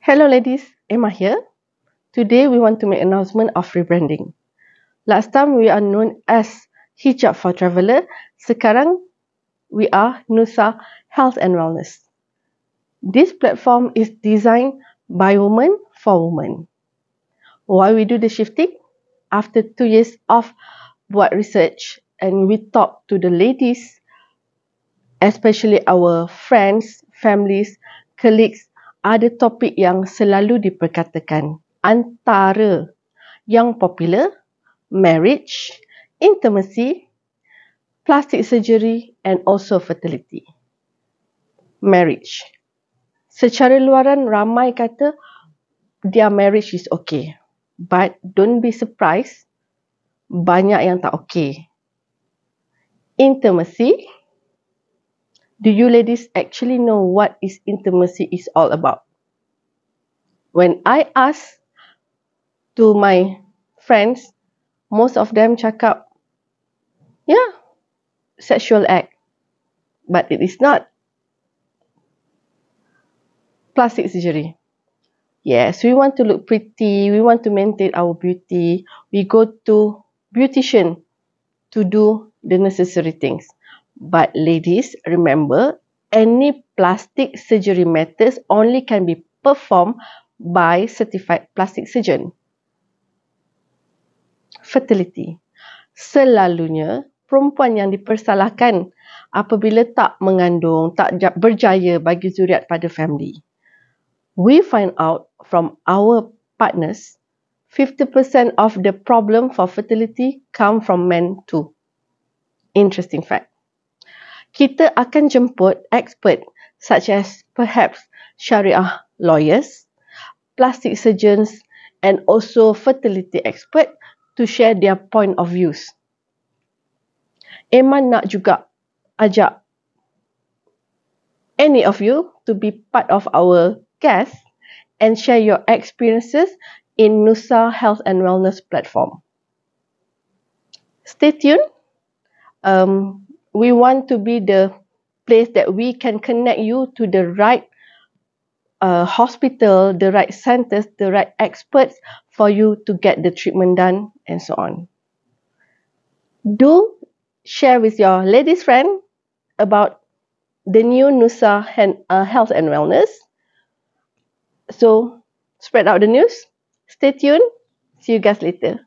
Hello ladies, Emma here. Today we want to make announcement of rebranding. Last time we are known as Hijab for Traveller. Sekarang we are Nusa Health and Wellness. This platform is designed by women for women. Why we do the shifting? After 2 years of buat research and we talk to the ladies, especially our friends, families, colleagues, ada topik yang selalu diperkatakan. Antara yang popular, marriage, intimacy, plastic surgery and also fertility. Marriage. Secara luaran ramai kata their marriage is okay. But don't be surprised, banyak yang tak okay. Intimacy. Do you ladies actually know what is intimacy is all about? When I ask to my friends, most of them cakap, yeah, sexual act. But it is not. Plastic surgery. Yes, we want to look pretty, we want to maintain our beauty. We go to beautician to do the necessary things. But ladies, remember, any plastic surgery methods only can be performed by certified plastic surgeon. Fertility. Selalunya, perempuan yang dipersalahkan apabila tak mengandung, tak berjaya bagi zuriat pada family. We find out from our partners, 50% of the problem for fertility come from men too. Interesting fact. Kita akan jemput expert such as perhaps syariah lawyers, plastic surgeons and also fertility expert to share their point of views. Emma nak juga ajak any of you to be part of our guest and share your experiences in Nusa Health and Wellness platform. Stay tuned. We want to be the place that we can connect you to the right hospital, the right centers, the right experts for you to get the treatment done and so on. Do share with your ladies friend about the new Nusa Health and Wellness. So spread out the news. Stay tuned. See you guys later.